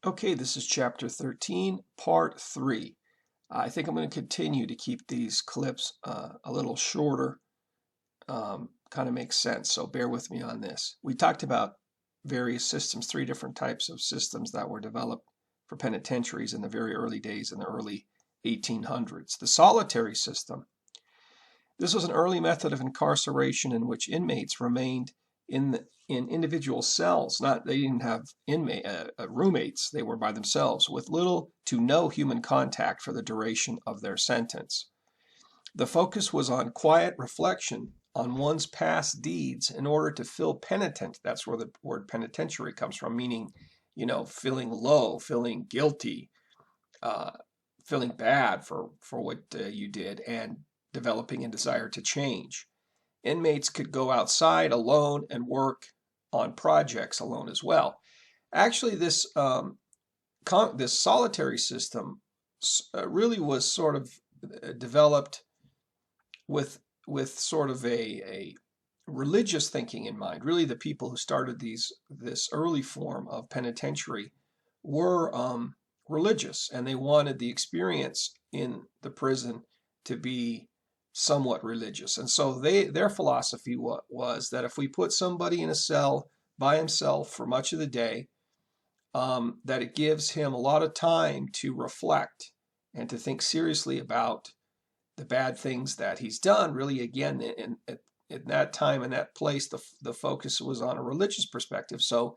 Okay, this is chapter 13, part 3. I think I'm going to continue to keep these clips a little shorter. Kind of makes sense, so bear with me on this. We talked about various systems, 3 different types of systems that were developed for penitentiaries in the very early days in the early 1800s. The solitary system. This was an early method of incarceration in which inmates remained in individual cells. They didn't have roommates. They were by themselves with little to no human contact for the duration of their sentence. The focus was on quiet reflection on one's past deeds in order to feel penitent. That's where the word penitentiary comes from, meaning, feeling low, feeling guilty, uh, feeling bad for what you did, and developing a desire to change. Inmates could go outside alone and work on projects alone as well. Actually, this solitary system really was sort of developed with sort of a religious thinking in mind. Really, the people who started this early form of penitentiary were religious, and they wanted the experience in the prison to be somewhat religious. And so their philosophy was that if we put somebody in a cell by himself for much of the day, that it gives him a lot of time to reflect and to think seriously about the bad things that he's done. Really, again, in that time and that place, the focus was on a religious perspective. So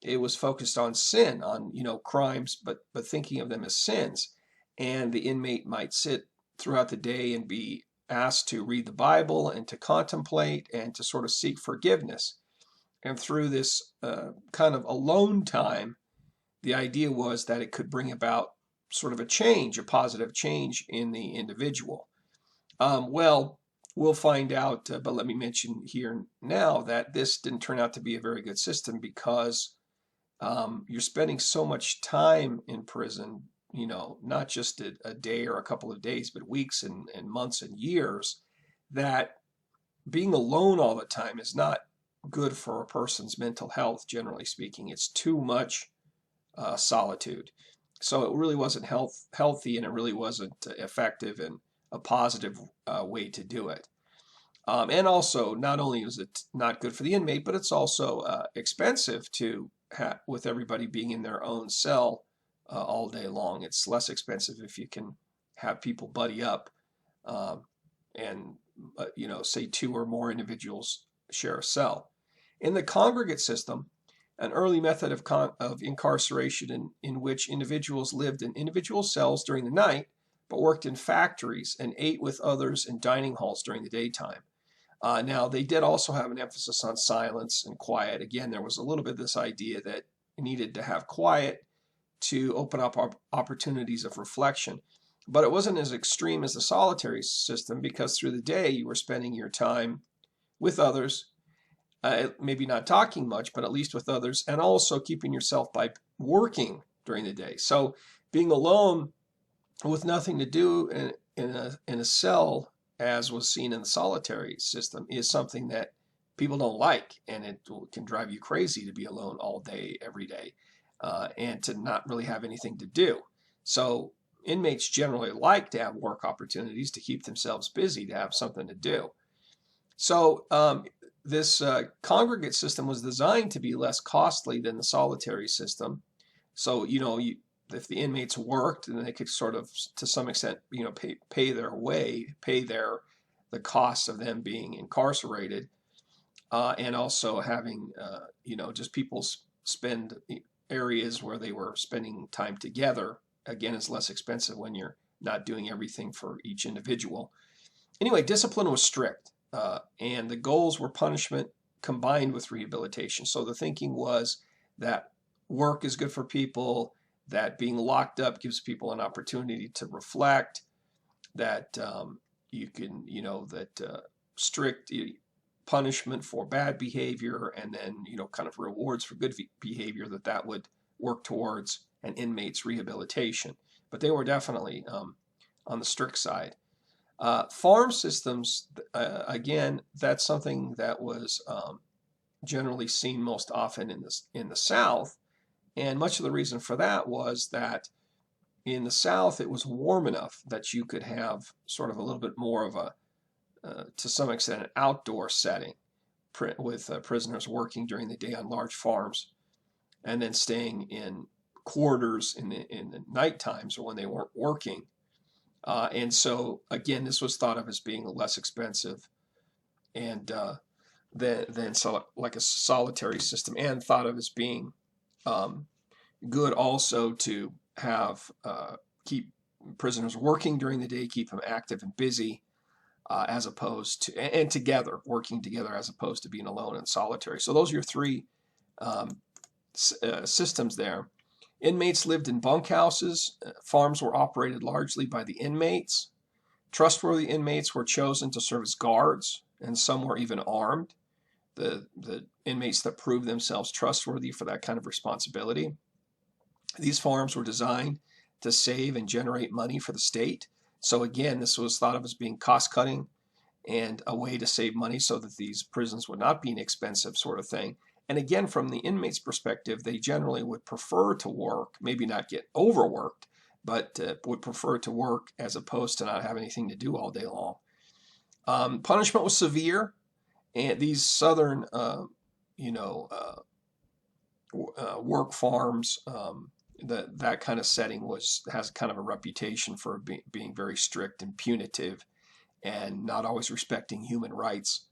it was focused on sin, on crimes, but thinking of them as sins. And the inmate might sit throughout the day and be asked to read the Bible and to contemplate and to sort of seek forgiveness. And through this kind of alone time, the idea was that it could bring about sort of a positive change in the individual. Well, we'll find out, but let me mention here now that this didn't turn out to be a very good system because you're spending so much time in prison, not just a day or a couple of days, but weeks and months and years, that being alone all the time is not good for a person's mental health, generally speaking. It's too much solitude. So it really wasn't healthy, and it really wasn't effective and a positive way to do it. And also, not only is it not good for the inmate, but it's also expensive with everybody being in their own cell all day long. It's less expensive if you can have people buddy up and, say 2 or more individuals share a cell. In the congregate system, an early method of incarceration in which individuals lived in individual cells during the night, but worked in factories and ate with others in dining halls during the daytime. Now, they did also have an emphasis on silence and quiet. Again, there was a little bit of this idea that you needed to have quiet to open up opportunities of reflection. But it wasn't as extreme as the solitary system, because through the day you were spending your time with others, maybe not talking much, but at least with others, and also keeping yourself by working during the day. So being alone with nothing to do in a cell, as was seen in the solitary system, is something that people don't like, and it can drive you crazy to be alone all day, every day, and to not really have anything to do. So inmates generally like to have work opportunities to keep themselves busy, to have something to do. So this congregate system was designed to be less costly than the solitary system. So, if the inmates worked, then they could sort of, to some extent, pay the costs of them being incarcerated, and also having, just people spend areas where they were spending time together. Again, it's less expensive when you're not doing everything for each individual. Anyway, discipline was strict, and the goals were punishment combined with rehabilitation. So the thinking was that work is good for people, that being locked up gives people an opportunity to reflect, that you can, that strict punishment for bad behavior, and then, kind of rewards for good behavior, that would work towards an inmate's rehabilitation. But they were definitely on the strict side. Farm systems, again, that's something that was generally seen most often in the South. And much of the reason for that was that in the South, it was warm enough that you could have sort of a little bit more of a, to some extent, an outdoor setting with prisoners working during the day on large farms and then staying in quarters in the night times or when they weren't working. And so, again, this was thought of as being less expensive and than like a solitary system, and thought of as being good also to have keep prisoners working during the day, keep them active and busy, as opposed to and together, working together as opposed to being alone and solitary. So those are your three systems there. Inmates lived in bunkhouses. Farms were operated largely by the inmates. Trustworthy inmates were chosen to serve as guards, and some were even armed. The inmates that proved themselves trustworthy for that kind of responsibility. These farms were designed to save and generate money for the state. So again, this was thought of as being cost-cutting and a way to save money so that these prisons would not be an expensive sort of thing. And again, from the inmates' perspective, they generally would prefer to work, maybe not get overworked, but would prefer to work as opposed to not have anything to do all day long. Punishment was severe, and these southern, work farms, that kind of setting has kind of a reputation for being very strict and punitive, and not always respecting human rights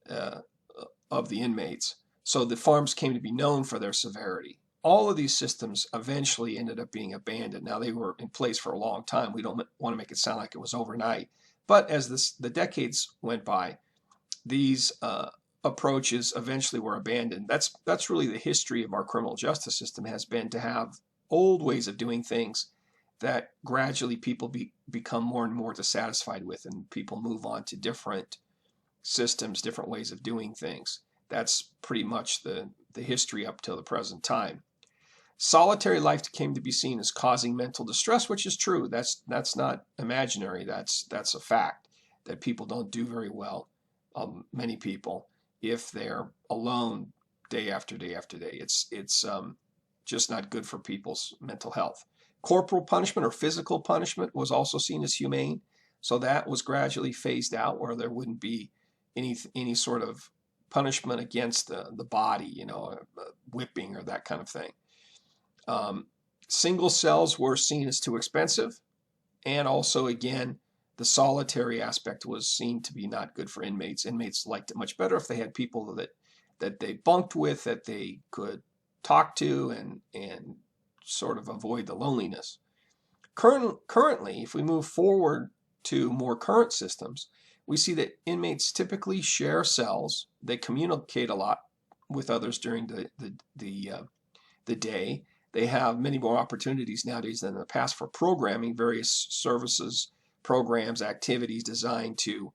of the inmates. So the farms came to be known for their severity. All of these systems eventually ended up being abandoned. Now, they were in place for a long time. We don't want to make it sound like it was overnight. But as the decades went by, these approaches eventually were abandoned. That's really the history of our criminal justice system, has been to have old ways of doing things that gradually people become more and more dissatisfied with, and people move on to different systems, different ways of doing things. That's pretty much the history up till the present time. Solitary life came to be seen as causing mental distress, which is true. That's not imaginary. That's a fact that people don't do very well, many people, if they're alone day after day after day. It's just not good for people's mental health. Corporal punishment or physical punishment was also seen as humane, so that was gradually phased out, where there wouldn't be any sort of punishment against the body, whipping or that kind of thing. Single cells were seen as too expensive, and also, again, the solitary aspect was seen to be not good for inmates. Inmates liked it much better if they had people that they bunked with, that they could talk to and sort of avoid the loneliness. Currently, if we move forward to more current systems, we see that inmates typically share cells. They communicate a lot with others during the day. They have many more opportunities nowadays than in the past for programming, various services, programs, activities designed to,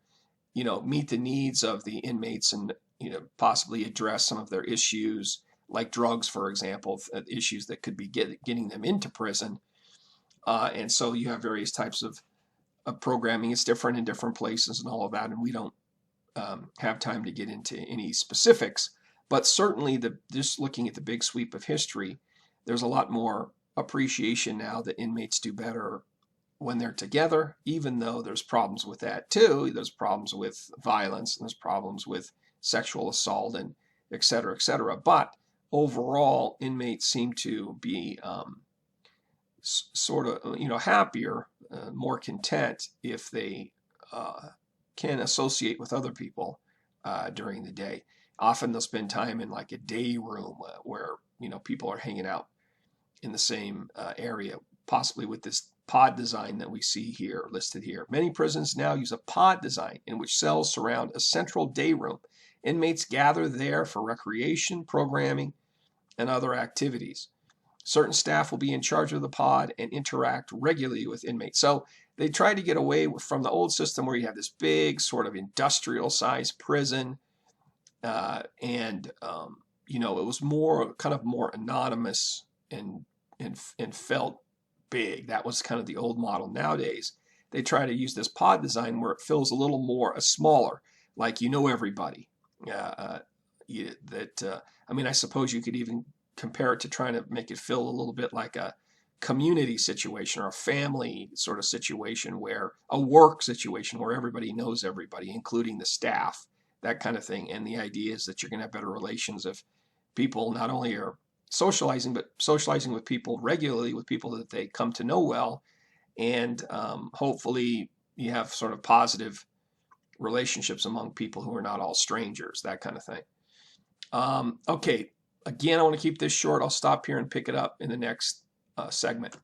meet the needs of the inmates and, possibly address some of their issues, like drugs, for example, issues that could be getting them into prison. And so you have various types of programming. It's different in different places and all of that, and we don't have time to get into any specifics. But certainly, just looking at the big sweep of history, there's a lot more appreciation now that inmates do better when they're together, even though there's problems with that too. There's problems with violence, and there's problems with sexual assault, and et cetera, et cetera. But overall, inmates seem to be sort of, happier, more content if they can associate with other people during the day. Often they'll spend time in like a day room where, people are hanging out in the same area, possibly with this pod design that we see here, listed here. Many prisons now use a pod design in which cells surround a central day room. Inmates gather there for recreation, programming, and other activities. Certain staff will be in charge of the pod and interact regularly with inmates. So they try to get away from the old system where you have this big sort of industrial-sized prison, and it was more anonymous and felt big. That was kind of the old model. Nowadays, they try to use this pod design where it feels a little more smaller, like everybody. I suppose you could even compare it to trying to make it feel a little bit like a community situation or a family sort of situation, where a work situation where everybody knows everybody, including the staff, that kind of thing. And the idea is that you're going to have better relations if people not only are socializing, but socializing with people regularly, with people that they come to know well. And hopefully you have sort of positive relationships among people who are not all strangers, that kind of thing. Okay, again, I want to keep this short. I'll stop here and pick it up in the next segment.